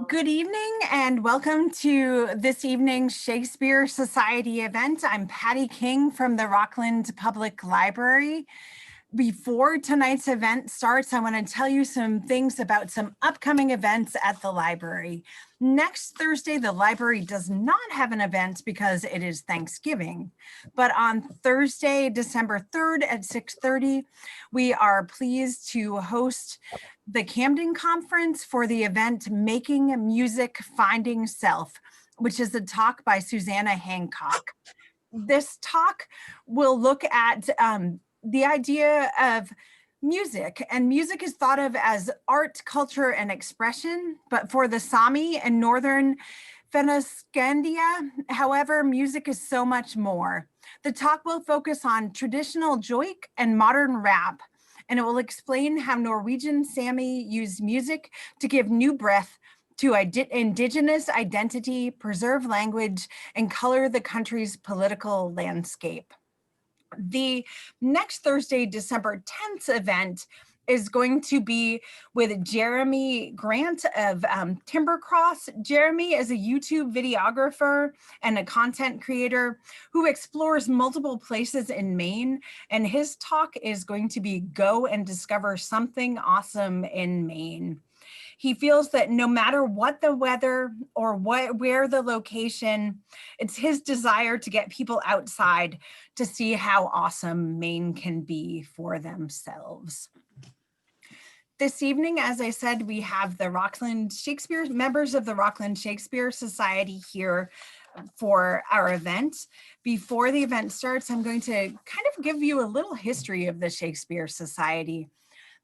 Good evening and welcome to this evening's Shakespeare Society event. I'm Patty King from the Rockland Public Library. Before tonight's event starts, I want to tell you some things about some upcoming events at the library. Next Thursday, the library does not have an event because it is Thanksgiving. But on Thursday, December 3rd at 6:30, we are pleased to host the Camden Conference for the event Making Music, Finding Self, which is a talk by Susanna Hancock. This talk will look at the idea of music, and music is thought of as art, culture, and expression, but for the Sami and Northern Fennoscandia, however, music is so much more. The talk will focus on traditional joik and modern rap, and it will explain how Norwegian Sami use music to give new breath to indigenous identity, preserve language, and color the country's political landscape. The next Thursday, December 10th event is going to be with Jeremy Grant of Timbercross. Jeremy is a YouTube videographer and a content creator who explores multiple places in Maine, and his talk is going to be Go and Discover Something Awesome in Maine. He feels that no matter what the weather or where the location, it's his desire to get people outside to see how awesome Maine can be for themselves. This evening, as I said, we have the members of the Rockland Shakespeare Society here for our event. Before the event starts, I'm going to kind of give you a little history of the Shakespeare Society.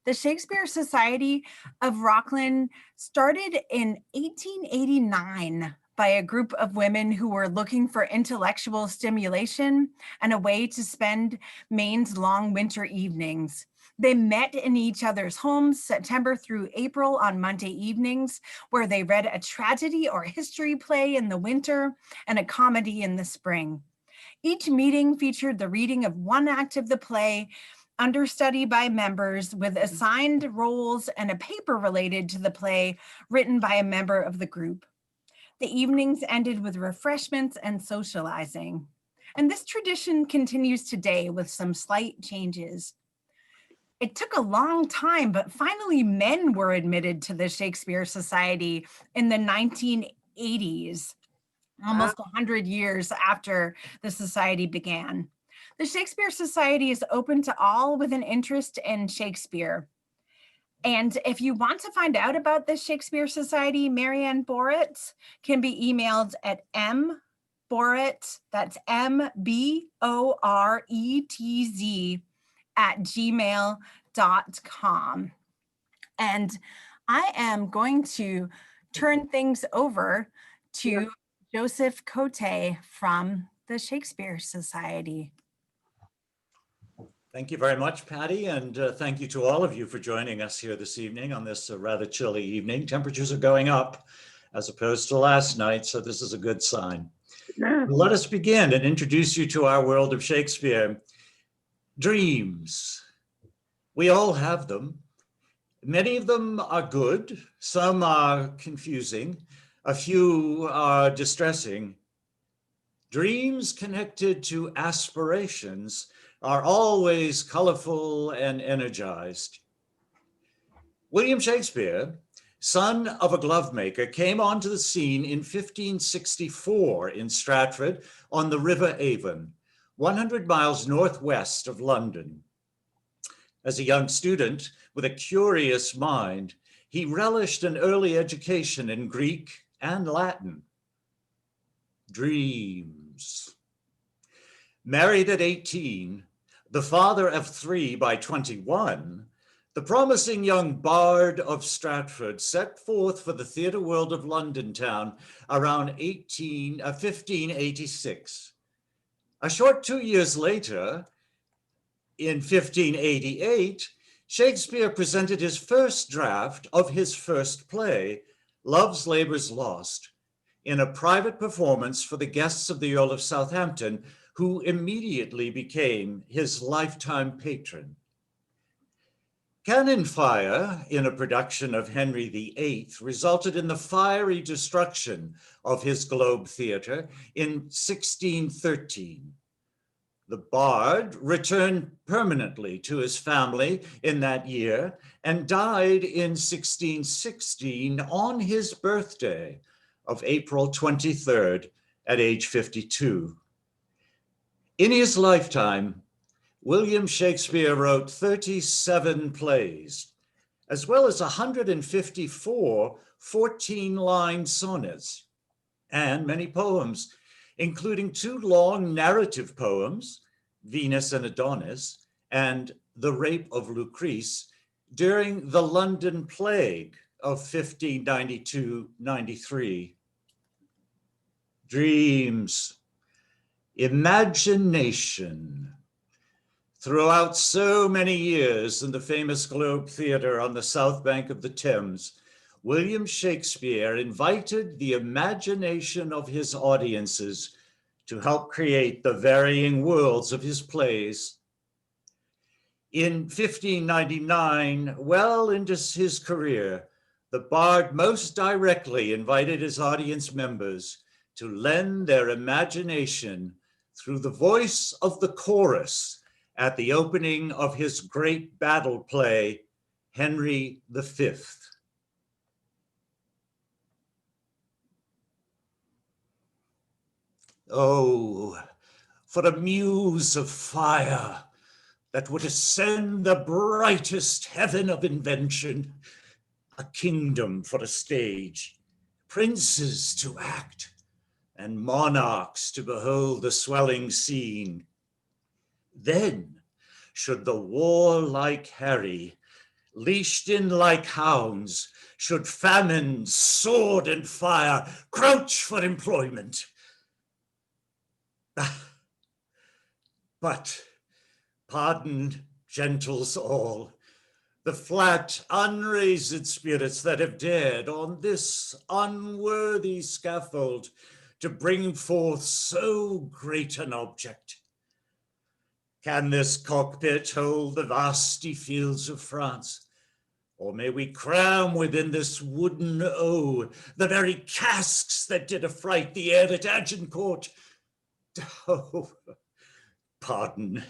The Shakespeare Society of Rockland started in 1889 by a group of women who were looking for intellectual stimulation and a way to spend Maine's long winter evenings. They met in each other's homes September through April on Monday evenings, where they read a tragedy or history play in the winter and a comedy in the spring. Each meeting featured the reading of one act of the play, understudy by members with assigned roles, and a paper related to the play written by a member of the group. The evenings ended with refreshments and socializing. And this tradition continues today with some slight changes. It took a long time, but finally men were admitted to the Shakespeare Society in the 1980s, almost 100 years after the society began. The Shakespeare Society is open to all with an interest in Shakespeare. And if you want to find out about the Shakespeare Society, Marianne Boretz can be emailed at mboretz, that's MBORETZ @gmail.com. And I am going to turn things over to Joseph Cote from the Shakespeare Society. Thank you very much, Patty, and thank you to all of you for joining us here this evening on this rather chilly evening. Temperatures are going up as opposed to last night, so this is a good sign. Let us begin and introduce you to our world of Shakespeare. Dreams. We all have them. Many of them are good, some are confusing, a few are distressing. Dreams connected to aspirations are always colorful and energized. William Shakespeare, son of a glovemaker, came onto the scene in 1564 in Stratford on the River Avon, 100 miles northwest of London. As a young student with a curious mind, he relished an early education in Greek and Latin. Dreams. Married at 18, the father of 3 by 21, the promising young bard of Stratford set forth for the theatre world of London town around 1586. A short 2 years later, in 1588, Shakespeare presented his first draft of his first play, Love's Labour's Lost, in a private performance for the guests of the Earl of Southampton, who immediately became his lifetime patron. Cannon fire in a production of Henry VIII resulted in the fiery destruction of his Globe Theatre in 1613. The bard returned permanently to his family in that year and died in 1616 on his birthday of April 23rd at age 52. In his lifetime, William Shakespeare wrote 37 plays, as well as 154 14-line sonnets, and many poems, including 2 long narrative poems, Venus and Adonis and The Rape of Lucrece, during the London Plague of 1592-93. Dreams, imagination. Throughout so many years in the famous Globe Theatre on the south bank of the Thames, William Shakespeare invited the imagination of his audiences to help create the varying worlds of his plays. In 1599, well into his career, the bard most directly invited his audience members to lend their imagination through the voice of the chorus at the opening of his great battle play, Henry V. Oh, for a muse of fire that would ascend the brightest heaven of invention, a kingdom for a stage, princes to act, and monarchs to behold the swelling scene. Then should the warlike Harry, leashed in like hounds, should famine, sword, and fire crouch for employment. But pardon, gentles all, the flat, unraised spirits that have dared on this unworthy scaffold to bring forth so great an object. Can this cockpit hold the vasty fields of France? Or may we cram within this wooden O the very casques that did affright the air at Agincourt? Oh, pardon.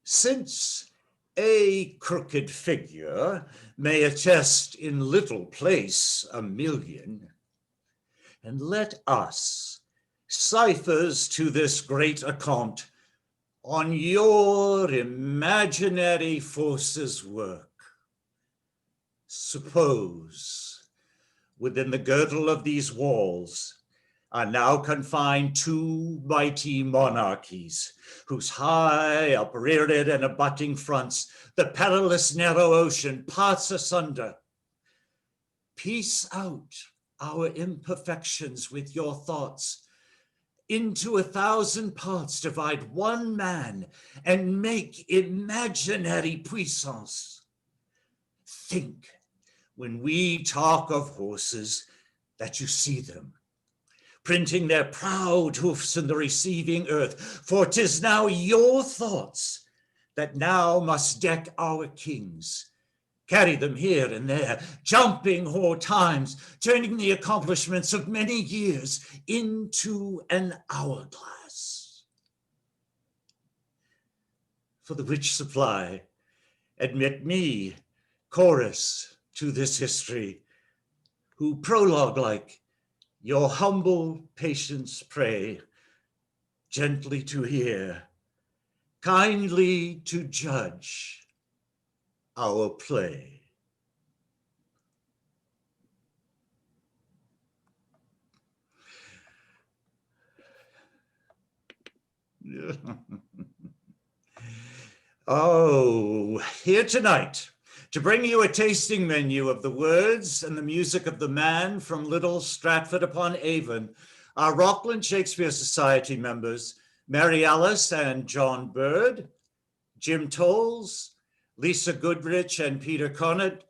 Since a crooked figure may attest in little place 1,000,000, and let us, ciphers to this great account, on your imaginary forces work. Suppose within the girdle of these walls are now confined 2 mighty monarchies, whose high, upreared, and abutting fronts the perilous narrow ocean parts asunder. Piece out our imperfections with your thoughts. Into 1,000 parts divide one man and make imaginary puissance. Think, when we talk of horses, that you see them, printing their proud hoofs in the receiving earth, for 'tis now your thoughts that now must deck our kings. Carry them here and there, jumping whole times, turning the accomplishments of many years into an hourglass. For the which supply, admit me, chorus to this history, who prologue-like your humble patience pray, gently to hear, kindly to judge our play. Oh, here tonight to bring you a tasting menu of the words and the music of the man from Little Stratford-upon-Avon, our Rockland Shakespeare Society members, Mary Alice and John Bird, Jim Tolles, Lisa Goodrich and Peter Conant,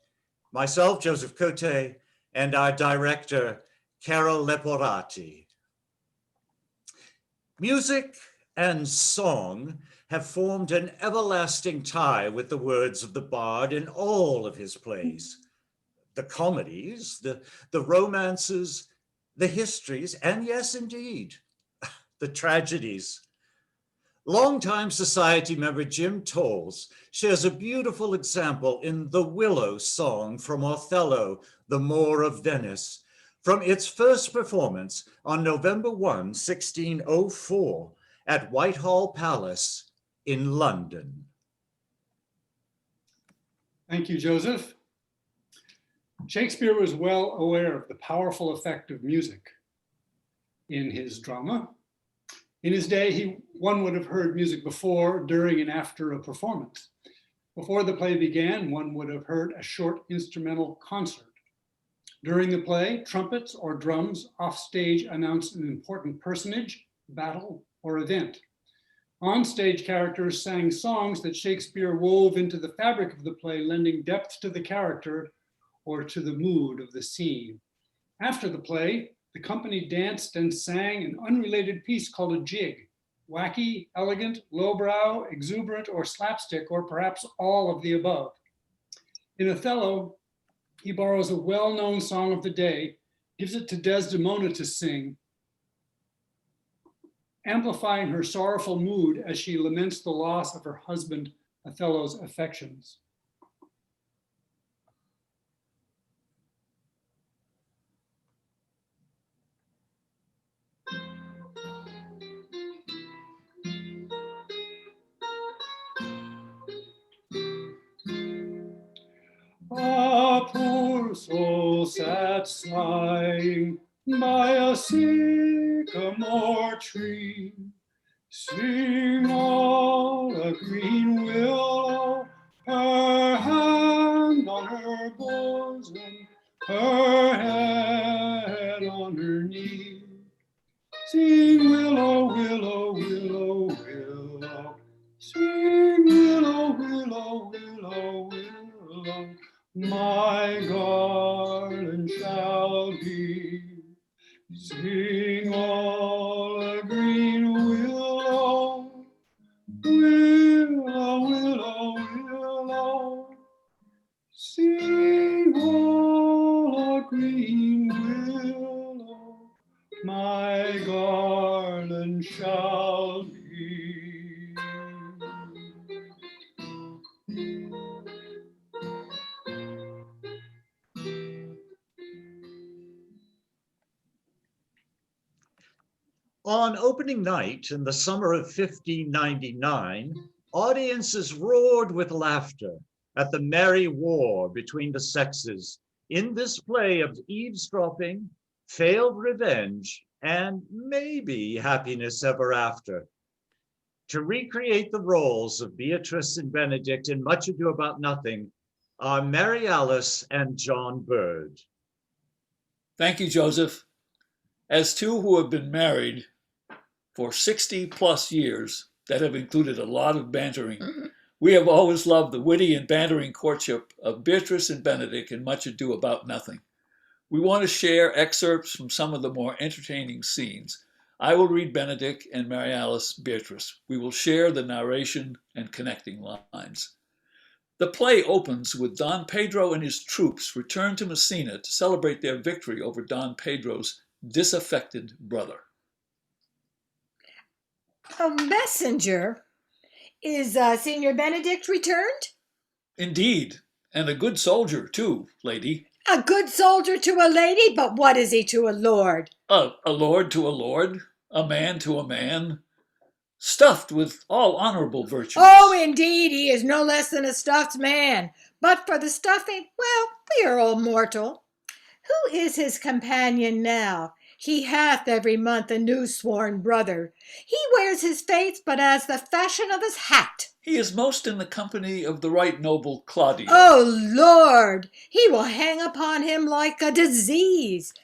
myself, Joseph Cote, and our director, Carol Leporati. Music and song have formed an everlasting tie with the words of the bard in all of his plays. The comedies, the romances, the histories, and yes, indeed, the tragedies. Longtime society member Jim Tolles shares a beautiful example in the Willow song from Othello, the Moor of Venice, from its first performance on November 1, 1604, at Whitehall Palace in London. Thank you, Joseph. Shakespeare was well aware of the powerful effect of music in his drama. In his day, one would have heard music before, during, and after a performance. Before the play began, one would have heard a short instrumental concert. During the play, trumpets or drums off stage announced an important personage, battle, or event. On stage, characters sang songs that Shakespeare wove into the fabric of the play, lending depth to the character or to the mood of the scene. After the play, the company danced and sang an unrelated piece called a jig, wacky, elegant, lowbrow, exuberant, or slapstick, or perhaps all of the above. In Othello, he borrows a well-known song of the day, gives it to Desdemona to sing, amplifying her sorrowful mood as she laments the loss of her husband, Othello's affections. A poor soul sat sighing by a sycamore tree. Sing all a green willow, her hand on her bosom, her head on her knee. Sing willow, willow, willow, willow. Sing willow, willow, willow, willow. My garland shall be. Sing all a green willow, willow, willow, willow. Sing all a green willow, my garland shall be. On opening night in the summer of 1599, audiences roared with laughter at the merry war between the sexes in this play of eavesdropping, failed revenge, and maybe happiness ever after. To recreate the roles of Beatrice and Benedict in Much Ado About Nothing are Mary Alice and John Bird. Thank you, Joseph. As two who have been married for 60 plus years, that have included a lot of bantering, we have always loved the witty and bantering courtship of Beatrice and Benedict in Much Ado About Nothing. We want to share excerpts from some of the more entertaining scenes. I will read Benedict and Mary Alice Beatrice. We will share the narration and connecting lines. The play opens with Don Pedro and his troops return to Messina to celebrate their victory over Don Pedro's disaffected brother. A messenger? Is Senior Benedict returned? Indeed, and a good soldier too, lady. A good soldier to a lady, but what is he to a lord? A lord to a lord, a man to a man, stuffed with all honorable virtues. Oh, indeed, he is no less than a stuffed man. But for the stuffing, well, we are all mortal. Who is his companion now? He hath every month a new sworn brother. He wears his faith but as the fashion of his hat. He is most in the company of the right noble Claudio. Oh, Lord, he will hang upon him like a disease.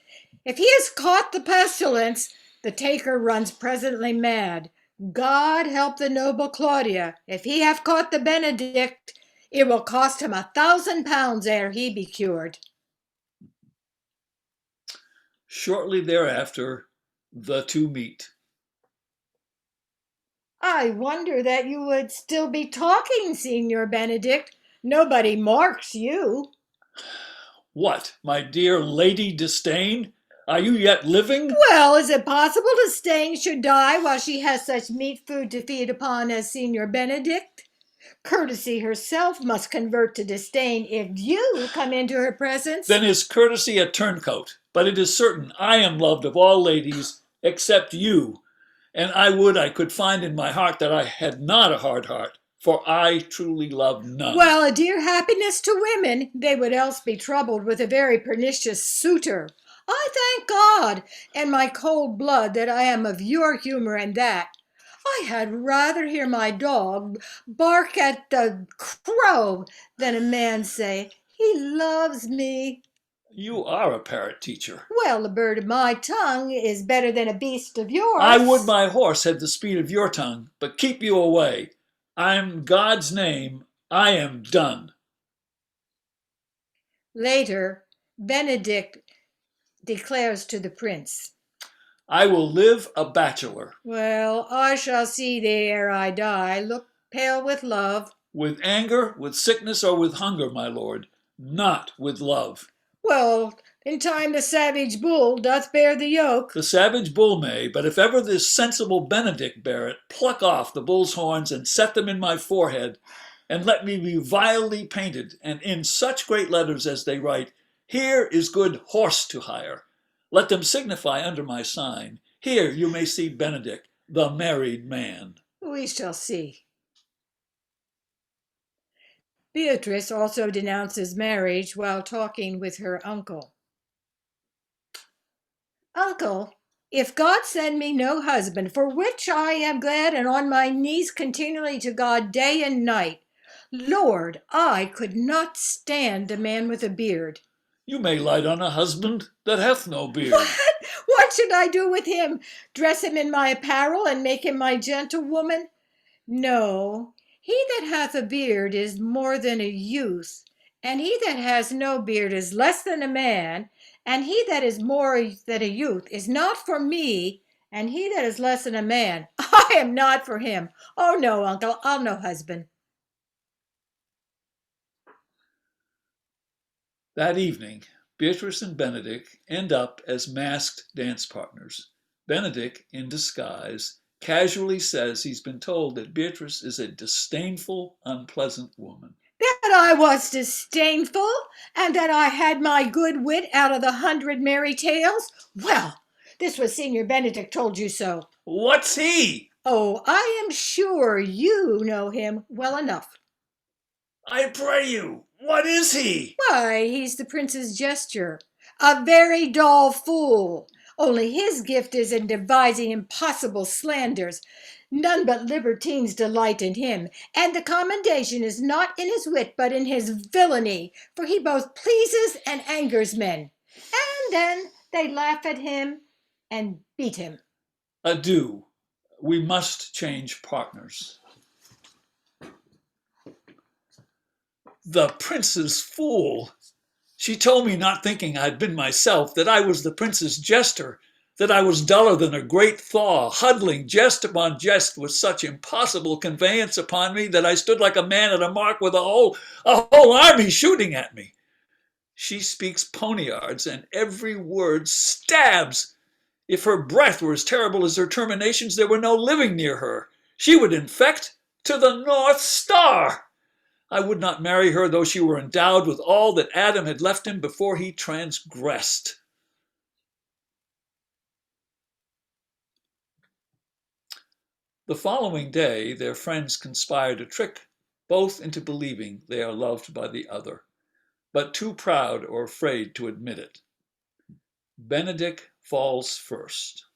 If he has caught the pestilence, the taker runs presently mad. God help the noble Claudia. If he have caught the Benedict, it will cost him £1,000 ere he be cured. Shortly thereafter, the two meet. I wonder that you would still be talking, Signor Benedict. Nobody marks you. What, my dear Lady Disdain? Are you yet living? Well, is it possible Disdain should die while she has such meat food to feed upon as Signor Benedict? Courtesy herself must convert to disdain if you come into her presence. Then is courtesy a turncoat? But it is certain I am loved of all ladies except you, and I would I could find in my heart that I had not a hard heart, for I truly love none. Well, a dear happiness to women, they would else be troubled with a very pernicious suitor. I thank God and my cold blood that I am of your humor and that. I had rather hear my dog bark at the crow than a man say, he loves me. You are a parrot teacher. Well, a bird of my tongue is better than a beast of yours. I would my horse had the speed of your tongue, but keep you away. I'm God's name, I am done. Later, Benedict declares to the prince, I will live a bachelor. well, I shall see thee ere I die. Look pale with love. With anger, with sickness, or with hunger, my lord, not with love. Well, in time the savage bull doth bear the yoke. The savage bull may, but if ever this sensible Benedict bear it, pluck off the bull's horns and set them in my forehead, and let me be vilely painted, and in such great letters as they write, here is good horse to hire. Let them signify under my sign, here you may see Benedict, the married man. We shall see. Beatrice also denounces marriage while talking with her uncle. Uncle, if God send me no husband, for which I am glad and on my knees continually to God day and night, Lord, I could not stand a man with a beard. You may light on a husband that hath no beard. What should I do with him? Dress him in my apparel and make him my gentlewoman? No, he that hath a beard is more than a youth, and he that has no beard is less than a man, and he that is more than a youth is not for me, and he that is less than a man, I am not for him. Oh no, uncle, I'll no husband. That evening, Beatrice and Benedict end up as masked dance partners. Benedict, in disguise, casually says he's been told that Beatrice is a disdainful, unpleasant woman. That I was disdainful, and that I had my good wit out of the 100 merry tales? Well, this was Signor Benedict told you so. What's he? Oh, I am sure you know him well enough. I pray you, what is he? Why, he's the prince's jester, a very dull fool. Only his gift is in devising impossible slanders. None but libertines delight in him, and the commendation is not in his wit, but in his villainy, for he both pleases and angers men. And then they laugh at him and beat him. Adieu. We must change partners. The prince's fool. She told me, not thinking I'd been myself, that I was the prince's jester, that I was duller than a great thaw, huddling jest upon jest with such impossible conveyance upon me that I stood like a man at a mark with a whole army shooting at me. She speaks poniards, and every word stabs. If her breath were as terrible as her terminations, there were no living near her. She would infect to the North Star. I would not marry her, though she were endowed with all that Adam had left him before he transgressed. The following day, their friends conspire to trick both into believing they are loved by the other, but too proud or afraid to admit it. Benedict falls first.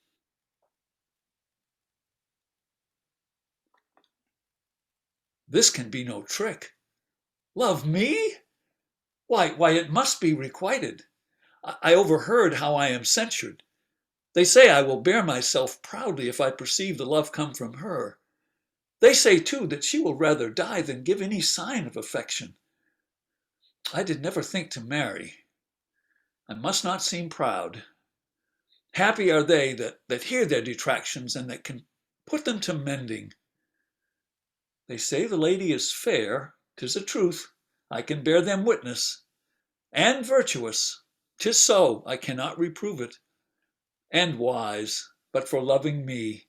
This can be no trick. Love me? Why, it must be requited. I overheard how I am censured. They say I will bear myself proudly if I perceive the love come from her. They say, too, that she will rather die than give any sign of affection. I did never think to marry. I must not seem proud. Happy are they that hear their detractions and that can put them to mending. They say the lady is fair, 'tis a truth, I can bear them witness, and virtuous, 'tis so, I cannot reprove it, and wise, but for loving me.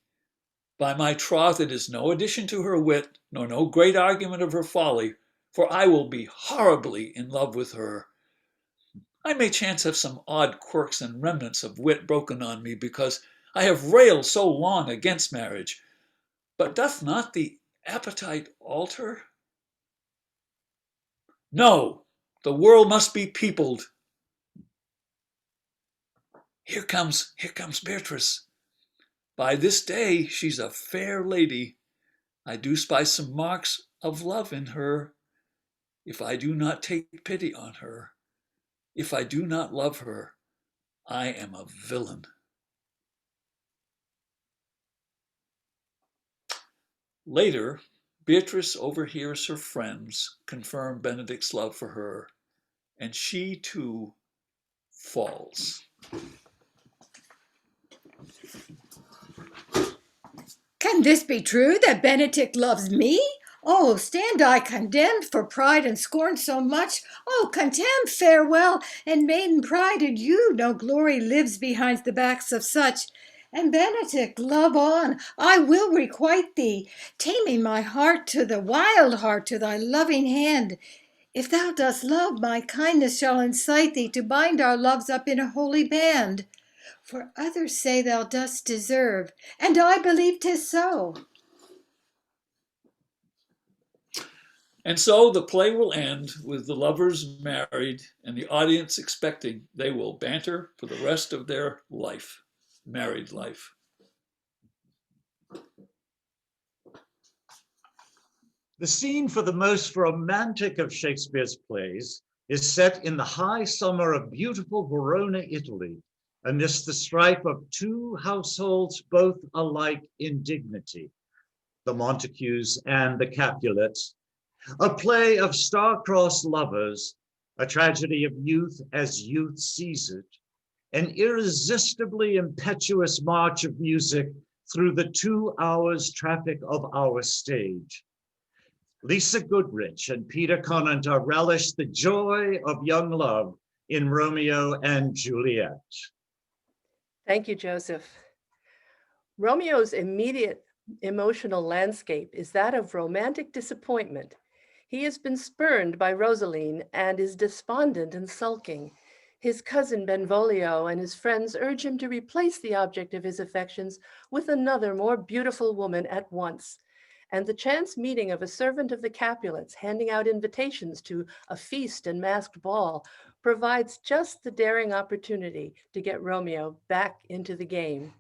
By my troth, it is no addition to her wit, nor no great argument of her folly, for I will be horribly in love with her. I may chance have some odd quirks and remnants of wit broken on me, because I have railed so long against marriage. But doth not the appetite alter? No, the world must be peopled. Here comes Beatrice. By this day she's a fair lady. I do spy some marks of love in her. If I do not take pity on her, if I do not love her, I am a villain. Later, Beatrice overhears her friends confirm Benedict's love for her, and she too falls. Can this be true, that Benedict loves me? Oh, stand I condemned for pride and scorn so much? Oh, contemn, farewell, and maiden pride in you, no glory lives behind the backs of such. And Benedict, love on, I will requite thee, taming my heart to the wild heart to thy loving hand. If thou dost love, my kindness shall incite thee to bind our loves up in a holy band. For others say thou dost deserve, and I believe 'tis so. And so the play will end with the lovers married and the audience expecting they will banter for the rest of their life, married life. The scene for the most romantic of Shakespeare's plays is set in the high summer of beautiful Verona, Italy, amidst the strife of two households both alike in dignity, the Montagues and the Capulets, a play of star-crossed lovers, a tragedy of youth as youth sees it, an irresistibly impetuous march of music through the 2 hours traffic of our stage. Lisa Goodrich and Peter Conant are relished the joy of young love in Romeo and Juliet. Thank you, Joseph. Romeo's immediate emotional landscape is that of romantic disappointment. He has been spurned by Rosaline and is despondent and sulking. His cousin Benvolio and his friends urge him to replace the object of his affections with another, more beautiful woman at once. And the chance meeting of a servant of the Capulets handing out invitations to a feast and masked ball provides just the daring opportunity to get Romeo back into the game.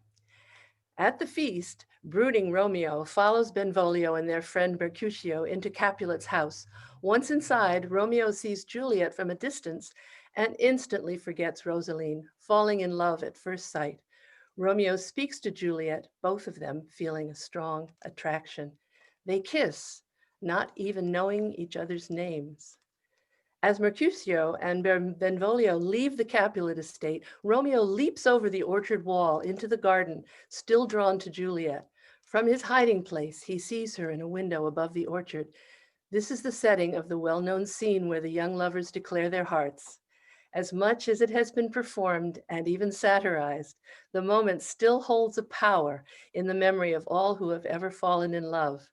At the feast, brooding Romeo follows Benvolio and their friend Mercutio into Capulet's house. Once inside, Romeo sees Juliet from a distance and instantly forgets Rosaline, falling in love at first sight. Romeo speaks to Juliet, both of them feeling a strong attraction. They kiss, not even knowing each other's names. As Mercutio and Benvolio leave the Capulet estate, Romeo leaps over the orchard wall into the garden, still drawn to Juliet. From his hiding place, he sees her in a window above the orchard. This is the setting of the well-known scene where the young lovers declare their hearts. As much as it has been performed and even satirized, the moment still holds a power in the memory of all who have ever fallen in love.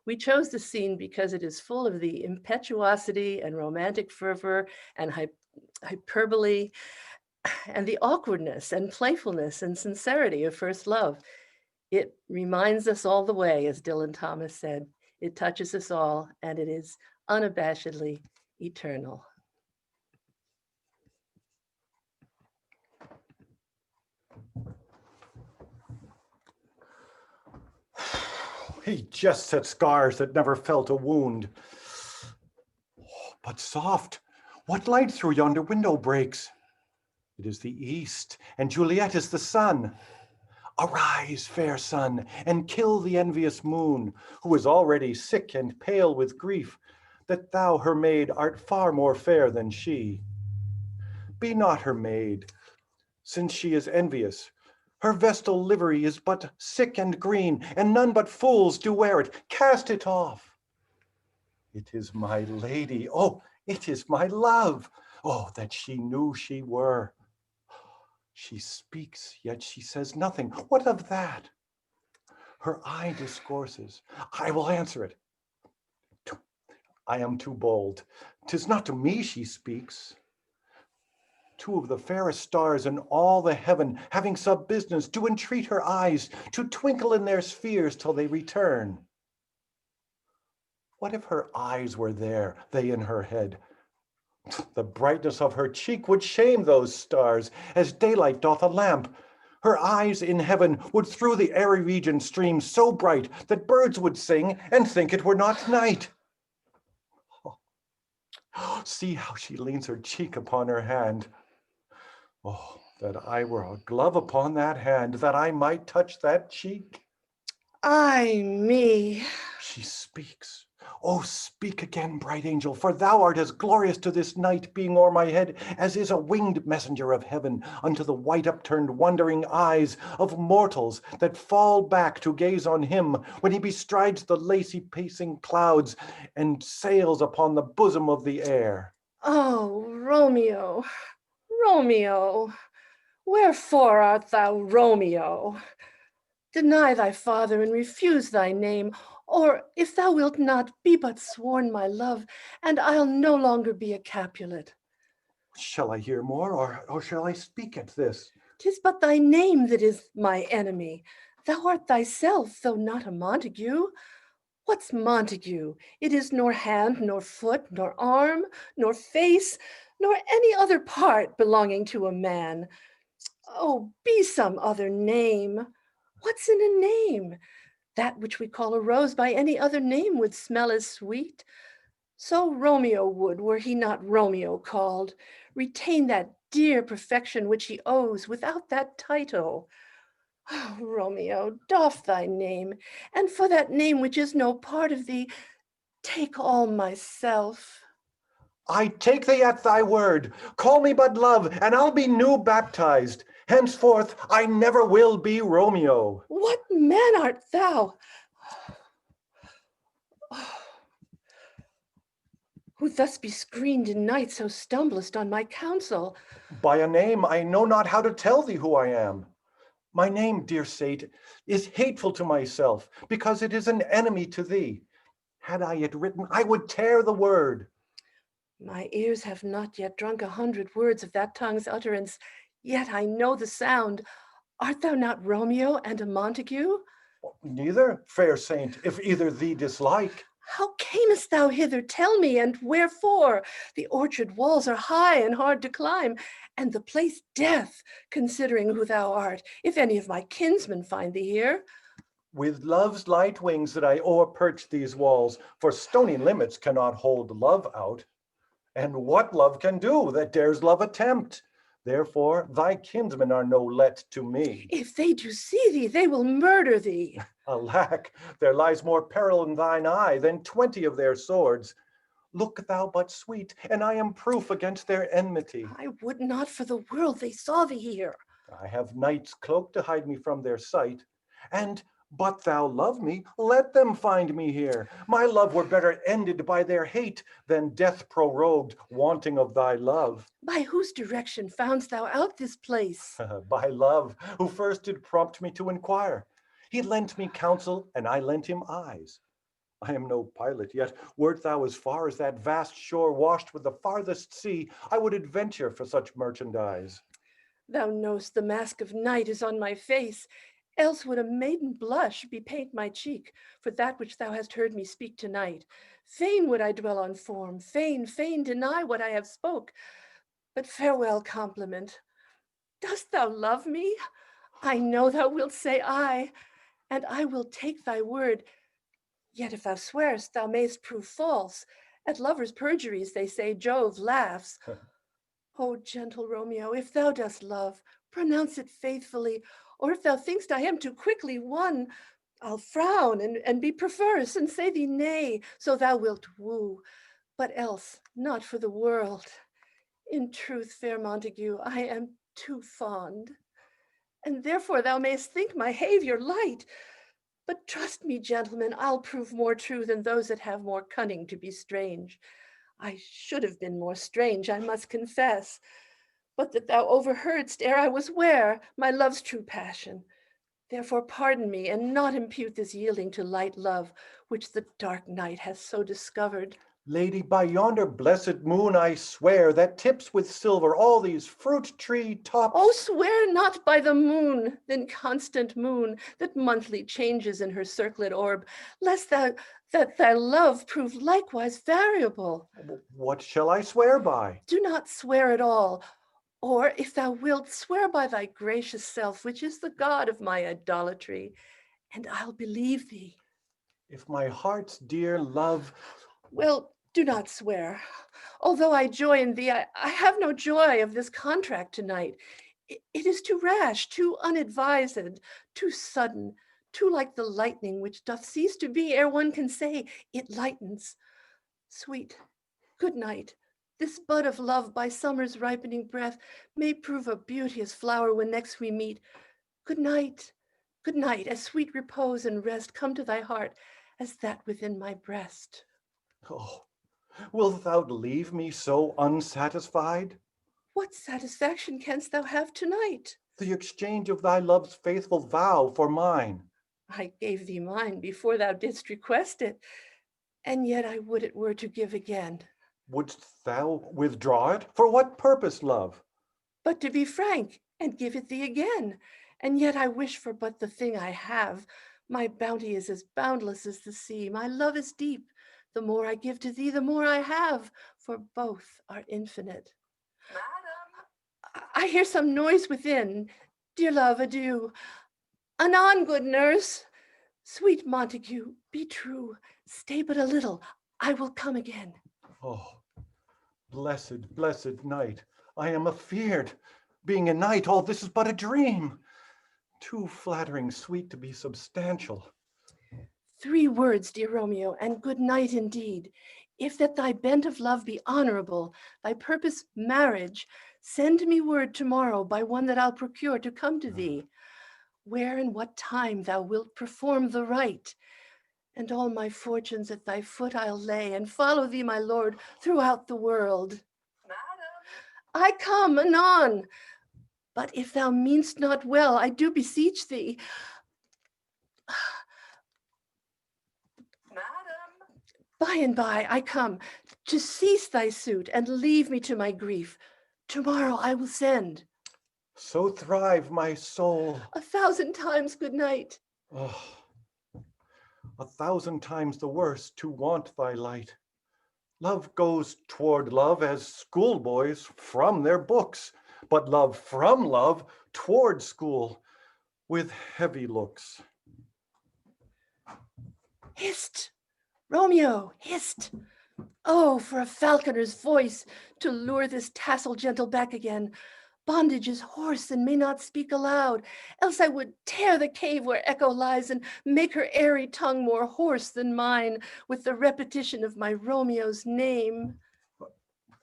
We chose the scene because it is full of the impetuosity and romantic fervor and hyperbole and the awkwardness and playfulness and sincerity of first love. It reminds us all the way, as Dylan Thomas said. It touches us all, and it is unabashedly eternal. He jests at scars that never felt a wound. But soft, what light through yonder window breaks? It is the east, and Juliet is the sun. Arise, fair sun, and kill the envious moon, who is already sick and pale with grief, that thou, her maid, art far more fair than she. Be not her maid, since she is envious. Her vestal livery is but sick and green, and none but fools do wear it. Cast it off. It is my lady. Oh, it is my love. Oh, that she knew she were. She speaks, yet she says nothing. What of that? Her eye discourses. I will answer it. I am too bold. 'Tis not to me she speaks. Two of the fairest stars in all the heaven, having sub business, do entreat her eyes to twinkle in their spheres till they return. What if her eyes were there, they in her head? The brightness of her cheek would shame those stars, as daylight doth a lamp. Her eyes in heaven would through the airy region stream so bright that birds would sing and think it were not night. Oh, see how she leans her cheek upon her hand. Oh, that I were a glove upon that hand, that I might touch that cheek. Ay me. She speaks. Oh, speak again, bright angel, for thou art as glorious to this night, being o'er my head, as is a winged messenger of heaven unto the white upturned wondering eyes of mortals that fall back to gaze on him when he bestrides the lacy pacing clouds and sails upon the bosom of the air. Oh, Romeo, Romeo, wherefore art thou Romeo? Deny thy father and refuse thy name, or if thou wilt not, be but sworn my love, and I'll no longer be a Capulet. Shall I hear more, or shall I speak at this? 'Tis but thy name that is my enemy. Thou art thyself, though not a Montague. What's Montague? It is nor hand, nor foot, nor arm, nor face, nor any other part belonging to a man. Oh, be some other name. What's in a name? That which we call a rose by any other name would smell as sweet. So Romeo would, were he not Romeo called, retain that dear perfection which he owes without that title. Oh, Romeo, doff thy name, and for that name which is no part of thee, take all myself. I take thee at thy word. Call me but love, and I'll be new baptized. Henceforth, I never will be Romeo. What man art thou? Who thus bescreened in night so stumblest on my counsel? By a name I know not how to tell thee who I am. My name, dear Sate, is hateful to myself, because it is an enemy to thee. Had I it written, I would tear the word. My ears have not yet drunk 100 words of that tongue's utterance, yet I know the sound. Art thou not Romeo and a Montague? Neither, fair saint, if either thee dislike. How camest thou hither? Tell me, and wherefore? The orchard walls are high and hard to climb, and the place death, considering who thou art, if any of my kinsmen find thee here. With love's light wings that I o'erperch these walls, for stony limits cannot hold love out. And what love can do that dares love attempt? Therefore thy kinsmen are no let to me. If they do see thee, they will murder thee. Alack, there lies more peril in thine eye than 20 of their swords. Look thou but sweet, and I am proof against their enmity. I would not for the world they saw thee here. I have night's cloak to hide me from their sight. And but thou love me, let them find me here. My love were better ended by their hate than death prorogued, wanting of thy love. By whose direction foundst thou out this place? By love, who first did prompt me to inquire. He lent me counsel, and I lent him eyes. I am no pilot, yet wert thou as far as that vast shore washed with the farthest sea, I would adventure for such merchandise. Thou know'st the mask of night is on my face, else would a maiden blush bepaint my cheek for that which thou hast heard me speak tonight. Fain would I dwell on form, fain deny what I have spoke. But farewell compliment. Dost thou love me? I know thou wilt say aye, and I will take thy word. Yet if thou swearest, thou mayst prove false. At lovers' perjuries, they say, Jove laughs. O gentle Romeo, if thou dost love, pronounce it faithfully, or if thou thinkst I am too quickly won, I'll frown and be perverse and say thee nay, so thou wilt woo, but else not for the world. In truth, fair Montague, I am too fond, and therefore thou mayst think my havior light. But trust me, gentlemen, I'll prove more true than those that have more cunning to be strange. I should have been more strange, I must confess, but that thou overheardst ere I was ware my love's true passion. Therefore pardon me, and not impute this yielding to light love, which the dark night hath so discovered. Lady, by yonder blessed moon, I swear, that tips with silver all these fruit tree tops. Oh, swear not by the moon, the inconstant moon, that monthly changes in her circlet orb, lest that thy love prove likewise variable. What shall I swear by? Do not swear at all, or if thou wilt, swear by thy gracious self, which is the God of my idolatry, and I'll believe thee. If my heart's dear love... Well, do not swear. Although I joy in thee, I have no joy of this contract tonight. It is too rash, too unadvised, too sudden, too like the lightning which doth cease to be ere one can say it lightens. Sweet, good night. This bud of love by summer's ripening breath may prove a beauteous flower when next we meet. Good night, as sweet repose and rest come to thy heart as that within my breast. Oh, wilt thou leave me so unsatisfied? What satisfaction canst thou have tonight? The exchange of thy love's faithful vow for mine. I gave thee mine before thou didst request it, and yet I would it were to give again. Wouldst thou withdraw it? For what purpose, love? But to be frank, and give it thee again, and yet I wish for but the thing I have. My bounty is as boundless as the sea, my love is deep. The more I give to thee, the more I have, for both are infinite. Madam! I hear some noise within. Dear love, adieu. Anon, good nurse. Sweet Montague, be true. Stay but a little. I will come again. Oh, blessed, blessed night. I am afeard. Being a knight, all this is but a dream. Too flattering sweet to be substantial. 3 words, dear Romeo, and good night indeed. If that thy bent of love be honorable, thy purpose marriage, send me word tomorrow by one that I'll procure to come to thee, where and what time thou wilt perform the rite. And all my fortunes at thy foot I'll lay, and follow thee, my lord, throughout the world. Madam, I come anon. But if thou mean'st not well, I do beseech thee. Madam. By and by I come, to cease thy suit, and leave me to my grief. Tomorrow I will send. So thrive my soul. 1,000 times good night. Oh, 1,000 times the worse to want thy light. Love goes toward love as schoolboys from their books, but love from love toward school with heavy looks. Hist, Romeo, hist. Oh, for a falconer's voice to lure this tassel gentle back again. Bondage is hoarse and may not speak aloud, else I would tear the cave where Echo lies and make her airy tongue more hoarse than mine with the repetition of my Romeo's name.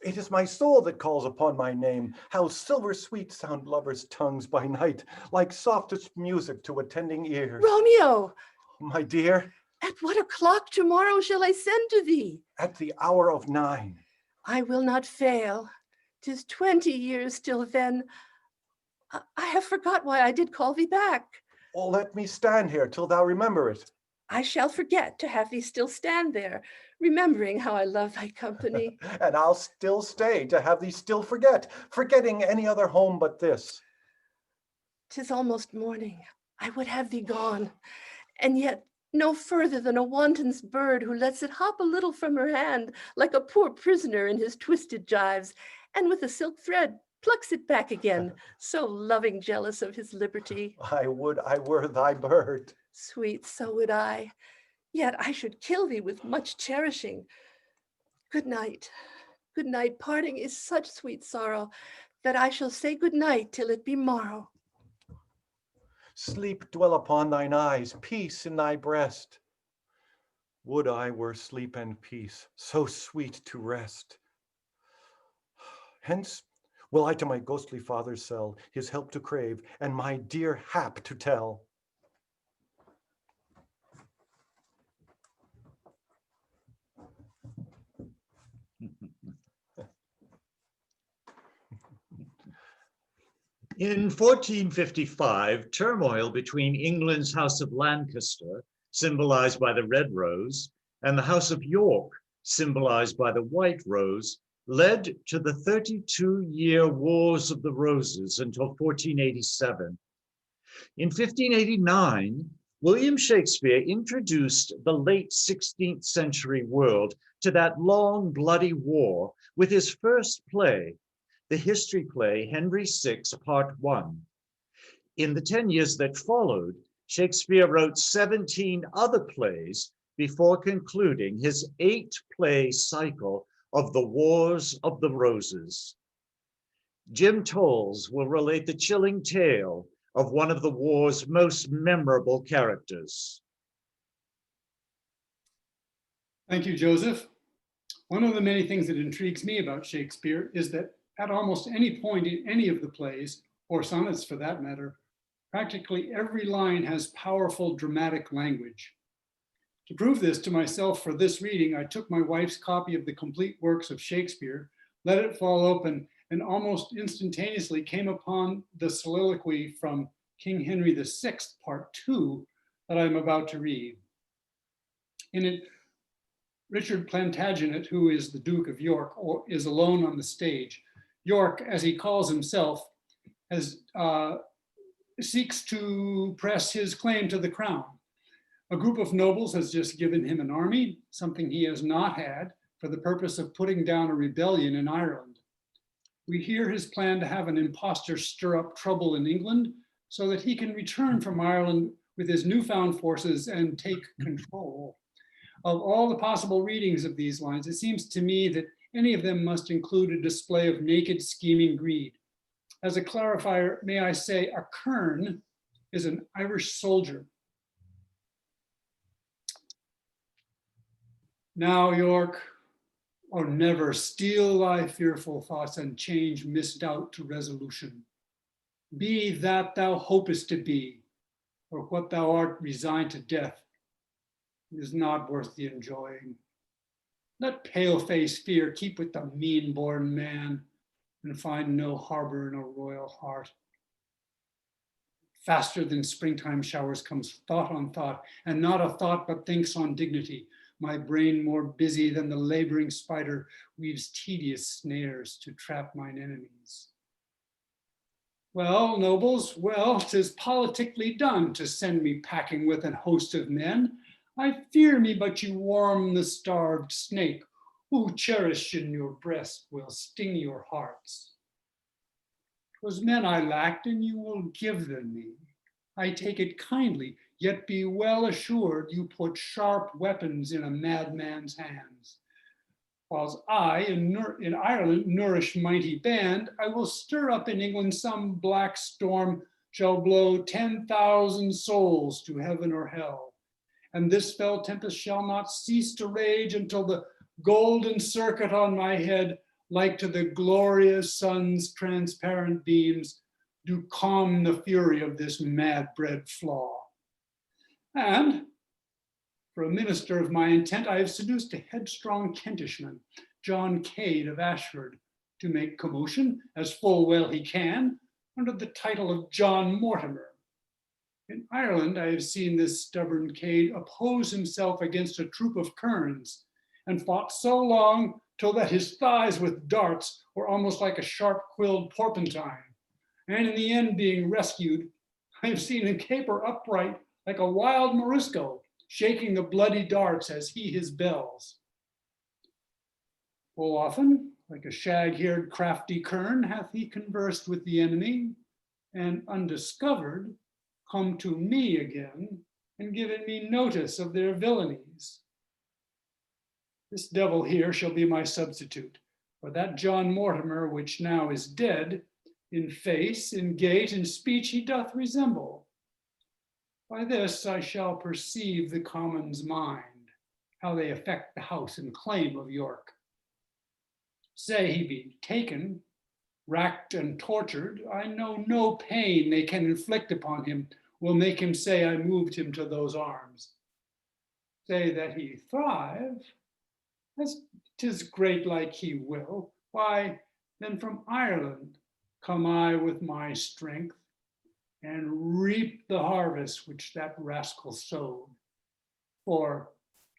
It is my soul that calls upon my name. How silver sweet sound lovers' tongues by night, like softest music to attending ears. Romeo! My dear. At what o'clock tomorrow shall I send to thee? At the hour of 9. I will not fail. 'Tis 20 years till then. I have forgot why I did call thee back. Oh, let me stand here till thou remember it. I shall forget to have thee still stand there, remembering how I love thy company. And I'll still stay to have thee still forget, forgetting any other home but this. 'Tis almost morning. I would have thee gone, and yet no further than a wanton's bird who lets it hop a little from her hand like a poor prisoner in his twisted gyves, and with a silk thread plucks it back again, so loving jealous of his liberty. I would I were thy bird. Sweet, so would I. Yet I should kill thee with much cherishing. Good night. Good night. Parting is such sweet sorrow that I shall say good night till it be morrow. Sleep dwell upon thine eyes, peace in thy breast. Would I were sleep and peace, so sweet to rest. Hence will I to my ghostly father's cell his help to crave, and my dear hap to tell. In 1455, turmoil between England's House of Lancaster, symbolized by the red rose, and the House of York, symbolized by the white rose, led to the 32-year Wars of the Roses until 1487. In 1589, William Shakespeare introduced the late 16th century world to that long, bloody war with his first play, the history play Henry VI, Part 1. In the 10 years that followed, Shakespeare wrote 17 other plays before concluding his 8-play cycle of the Wars of the Roses. Jim Tolles will relate the chilling tale of one of the war's most memorable characters. Thank you, Joseph. One of the many things that intrigues me about Shakespeare is that at almost any point in any of the plays, or sonnets for that matter, practically every line has powerful dramatic language. To prove this to myself for this reading, I took my wife's copy of the complete works of Shakespeare, let it fall open, and almost instantaneously came upon the soliloquy from King Henry VI, Part 2, that I'm about to read. In it, Richard Plantagenet, who is the Duke of York, is alone on the stage. York, as he calls himself, seeks to press his claim to the crown. A group of nobles has just given him an army, something he has not had, for the purpose of putting down a rebellion in Ireland. We hear his plan to have an impostor stir up trouble in England so that he can return from Ireland with his newfound forces and take control. Of all the possible readings of these lines, it seems to me that any of them must include a display of naked scheming greed. As a clarifier, may I say a kern is an Irish soldier. Now, York, or never steel thy fearful thoughts and change misdoubt to resolution. Be that thou hopest to be, or what thou art resigned to death, is not worth the enjoying. Let pale-faced fear keep with the mean-born man and find no harbor in a royal heart. Faster than springtime showers comes thought on thought, and not a thought but thinks on dignity. My brain more busy than the laboring spider weaves tedious snares to trap mine enemies. Well, nobles, well, 'tis politically done to send me packing with an host of men. I fear me but you warm the starved snake, who cherished in your breast will sting your hearts. 'Twas men I lacked, and you will give them me. I take it kindly, yet be well assured you put sharp weapons in a madman's hands. Whilst I in Ireland nourish mighty band, I will stir up in England some black storm shall blow 10,000 souls to heaven or hell. And this fell tempest shall not cease to rage until the golden circuit on my head, like to the glorious sun's transparent beams, do calm the fury of this mad-bred flaw. And for a minister of my intent, I have seduced a headstrong Kentishman, John Cade of Ashford, to make commotion, as full well he can, under the title of John Mortimer. In Ireland, I have seen this stubborn Cade oppose himself against a troop of kerns, and fought so long till that his thighs with darts were almost like a sharp-quilled porpentine. And in the end, being rescued, I have seen him caper upright like a wild Morisco, shaking the bloody darts as he his bells. Full often, like a shag-haired crafty kern, hath he conversed with the enemy, and undiscovered, come to me again, and given me notice of their villainies. This devil here shall be my substitute, for that John Mortimer, which now is dead, in face, in gait, in speech he doth resemble. By this I shall perceive the commons' mind, how they affect the house and claim of York. Say he be taken, racked and tortured, I know no pain they can inflict upon him will make him say I moved him to those arms. Say that he thrive, as 'tis great like he will, why, then from Ireland come I with my strength and reap the harvest which that rascal sowed. For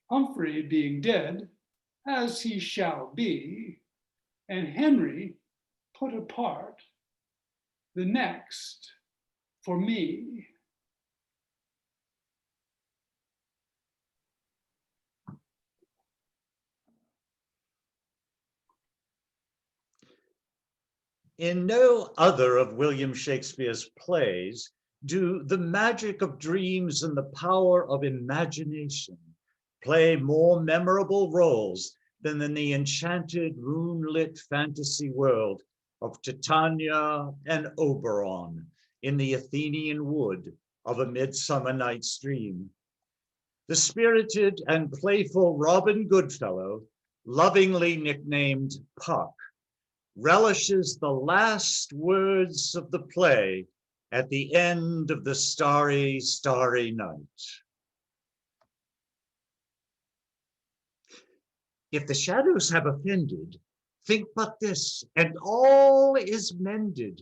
Humphrey being dead, as he shall be, and Henry put apart, the next for me. In no other of William Shakespeare's plays do the magic of dreams and the power of imagination play more memorable roles than in the enchanted moonlit fantasy world of Titania and Oberon in the Athenian wood of A Midsummer Night's Dream. The spirited and playful Robin Goodfellow, lovingly nicknamed Puck, relishes the last words of the play at the end of the starry, starry night. If the shadows have offended, think but this, and all is mended,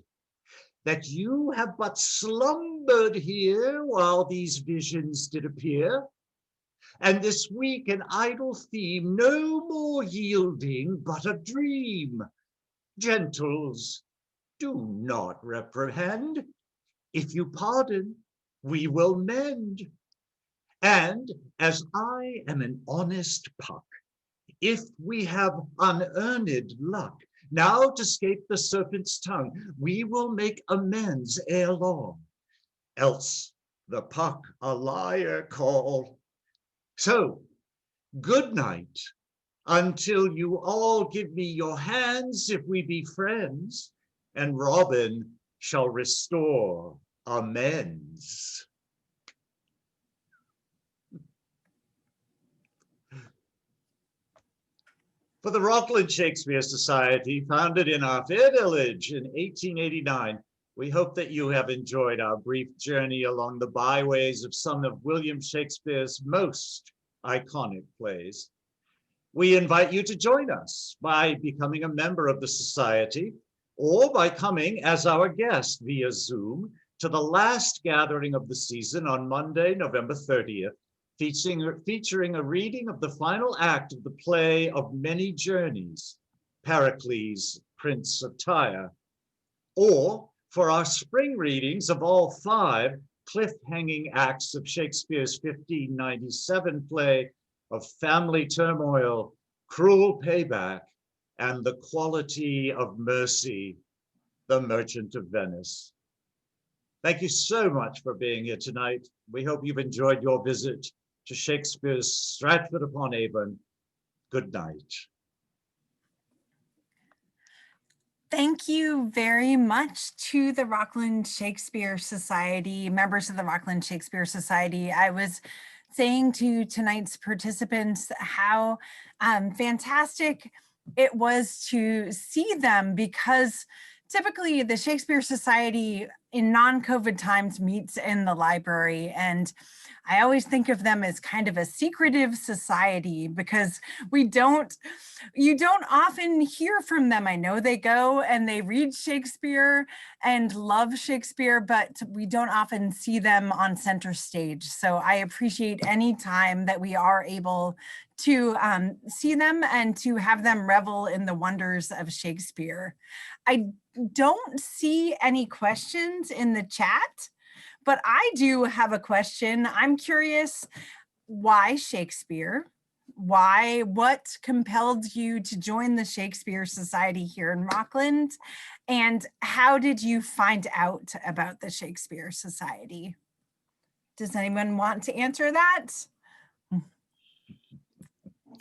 that you have but slumbered here while these visions did appear, and this weak and idle theme no more yielding but a dream. Gentles, do not reprehend. If you pardon, we will mend. And as I am an honest Puck, if we have unearned luck, now to scape the serpent's tongue, we will make amends ere long. Else the Puck a liar call. So, good night. Until you all give me your hands if we be friends, and Robin shall restore amends. For the Rockland Shakespeare Society, founded in our fair village in 1889, we hope that you have enjoyed our brief journey along the byways of some of William Shakespeare's most iconic plays. We invite you to join us by becoming a member of the Society or by coming as our guest via Zoom to the last gathering of the season on Monday, November 30th, featuring a reading of the final act of the play of Many Journeys, Pericles, Prince of Tyre, or for our spring readings of all 5 cliff-hanging acts of Shakespeare's 1597 play of Family Turmoil, Cruel Payback, and The Quality of Mercy, The Merchant of Venice. Thank you so much for being here tonight. We hope you've enjoyed your visit to Shakespeare's Stratford-upon-Avon. Good night. Thank you very much to the Rockland Shakespeare Society, members of the Rockland Shakespeare Society. I was saying to tonight's participants how fantastic it was to see them, because typically the Shakespeare Society in non-COVID times meets in the library, and I always think of them as kind of a secretive society because you don't often hear from them. I know they go and they read Shakespeare and love Shakespeare, but we don't often see them on center stage. So I appreciate any time that we are able to see them and to have them revel in the wonders of Shakespeare. I don't see any questions in the chat, but I do have a question. I'm curious, why Shakespeare? What compelled you to join the Shakespeare Society here in Rockland? And how did you find out about the Shakespeare Society? Does anyone want to answer that?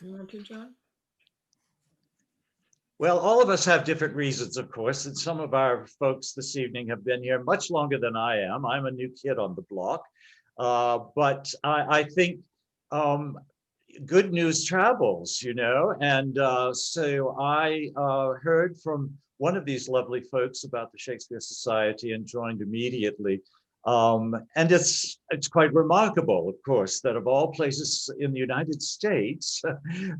You want to, John? Well, all of us have different reasons, of course, and some of our folks this evening have been here much longer than I am. I'm a new kid on the block, but I think good news travels, you know, and so I heard from one of these lovely folks about the Shakespeare Society and joined immediately. And it's quite remarkable, of course, that of all places in the United States,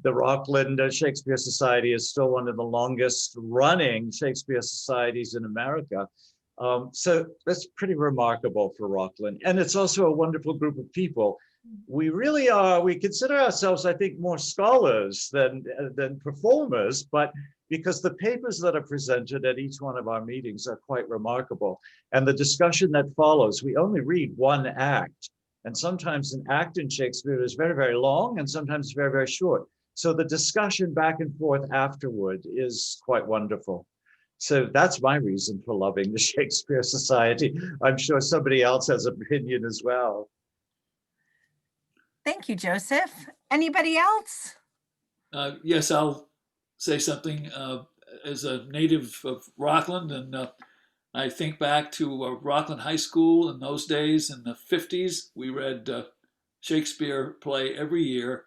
the Rockland Shakespeare Society is still one of the longest running Shakespeare societies in America. So that's pretty remarkable for Rockland. And it's also a wonderful group of people. We really are, we consider ourselves, I think, more scholars than performers, but because the papers that are presented at each one of our meetings are quite remarkable. And the discussion that follows, we only read one act. And sometimes an act in Shakespeare is very, very long and sometimes very, very short. So the discussion back and forth afterward is quite wonderful. So that's my reason for loving the Shakespeare Society. I'm sure somebody else has an opinion as well. Thank you, Joseph. Anybody else? Yes, I'll say something. As a native of Rockland, and I think back to Rockland High School in those days in the 50s. We read Shakespeare play every year,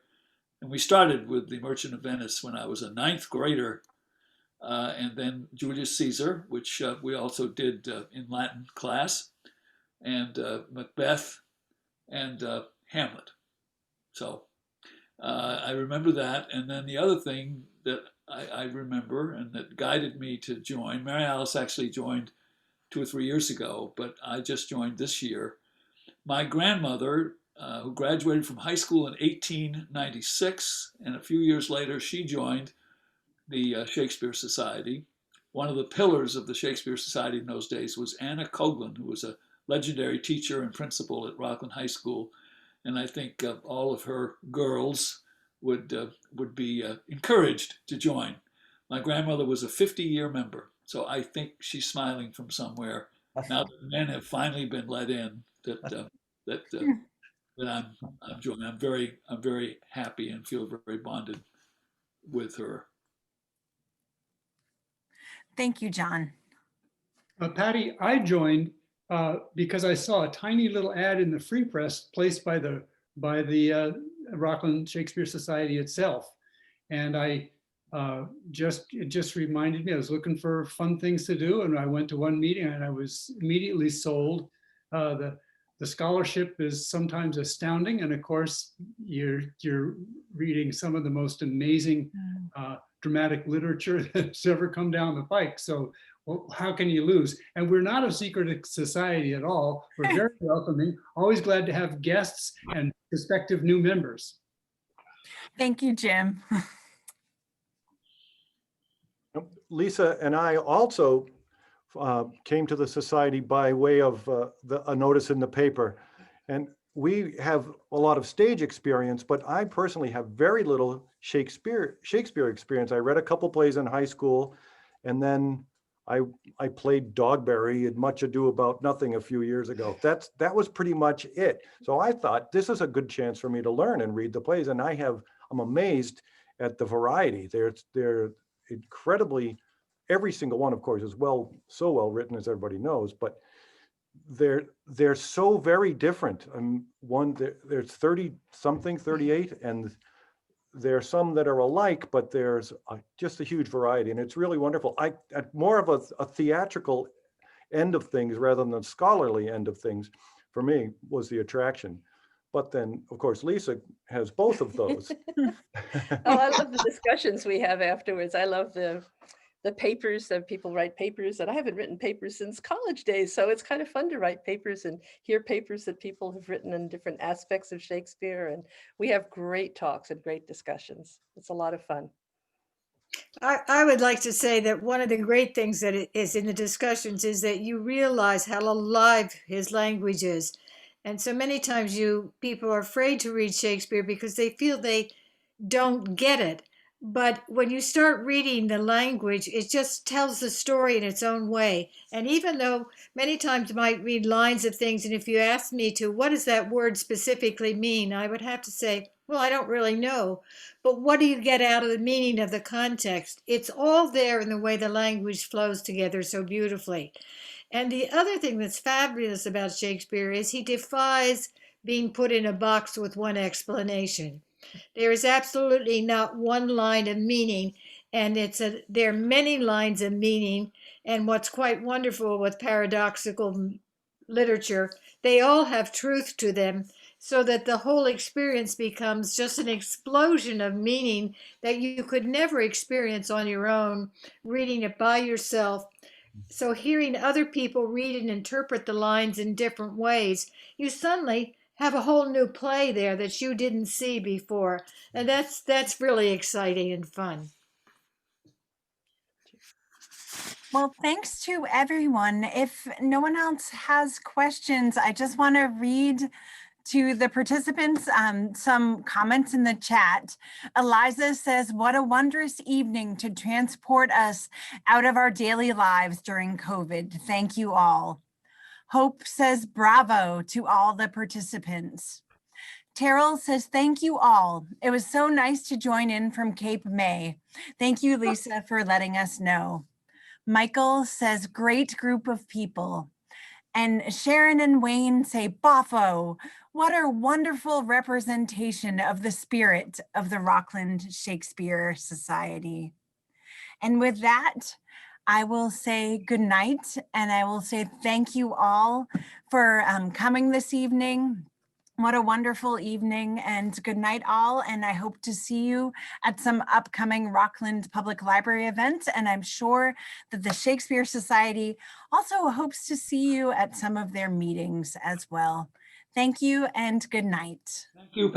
and we started with The Merchant of Venice when I was a ninth grader, and then Julius Caesar, which we also did in Latin class, and Macbeth, and Hamlet. So I remember that. And then the other thing that I remember and that guided me to join, Mary Alice actually joined 2 or 3 years ago, but I just joined this year. My grandmother, who graduated from high school in 1896, and a few years later, she joined the Shakespeare Society. One of the pillars of the Shakespeare Society in those days was Anna Coghlan, who was a legendary teacher and principal at Rockland High School. And I think all of her girls would be encouraged to join. My grandmother was a 50-year member, so I think she's smiling from somewhere now that the men have finally been let in. That I'm joining. I'm very happy and feel very bonded with her. Thank you, John. Patty, I joined because I saw a tiny little ad in the Free Press placed by the Rockland Shakespeare Society itself, and it just reminded me. I was looking for fun things to do, and I went to one meeting, and I was immediately sold. The scholarship is sometimes astounding, and of course, you're reading some of the most amazing dramatic literature that's ever come down the pike. So. Well, how can you lose? And we're not a secret society at all. We're very welcoming, always glad to have guests and prospective new members. Thank you, Jim. Lisa and I also came to the society by way of a notice in the paper. And we have a lot of stage experience, but I personally have very little Shakespeare experience. I read a couple plays in high school, and then I played Dogberry in Much Ado About Nothing a few years ago. That was pretty much it. So I thought this is a good chance for me to learn and read the plays. And I'm amazed at the variety. They're incredibly, every single one, of course, is so well written, as everybody knows, but they're so very different. There's 30 something, 38, and there are some that are alike, but there's just a huge variety, and it's really wonderful. At more of a theatrical end of things rather than the scholarly end of things, for me, was the attraction. But then, of course, Lisa has both of those. Oh, I love the discussions we have afterwards. I love the papers that people write papers, and I haven't written papers since college days. So it's kind of fun to write papers and hear papers that people have written in different aspects of Shakespeare. And we have great talks and great discussions. It's a lot of fun. I would like to say that one of the great things that is in the discussions is that you realize how alive his language is. And so many times people are afraid to read Shakespeare because they feel they don't get it. But when you start reading the language, it just tells the story in its own way. And even though many times I might read lines of things, and if you ask me what does that word specifically mean, I would have to say, well, I don't really know. But what do you get out of the meaning of the context? It's all there in the way the language flows together so beautifully. And the other thing that's fabulous about Shakespeare is he defies being put in a box with one explanation. There is absolutely not one line of meaning, and there are many lines of meaning. And what's quite wonderful with paradoxical literature, they all have truth to them, so that the whole experience becomes just an explosion of meaning that you could never experience on your own, reading it by yourself. So hearing other people read and interpret the lines in different ways, you suddenly have a whole new play there that you didn't see before. And that's really exciting and fun. Well, thanks to everyone. If no one else has questions, I just want to read to the participants some comments in the chat. Eliza says, what a wondrous evening to transport us out of our daily lives during COVID. Thank you all. Hope says, bravo to all the participants. Terrell says, thank you all. It was so nice to join in from Cape May. Thank you, Lisa, for letting us know. Michael says, great group of people. And Sharon and Wayne say, Boffo, what a wonderful representation of the spirit of the Rockland Shakespeare Society. And with that, I will say good night, and I will say thank you all for coming this evening. What a wonderful evening, and good night all. And I hope to see you at some upcoming Rockland Public Library events. And I'm sure that the Shakespeare Society also hopes to see you at some of their meetings as well. Thank you and good night. Thank you.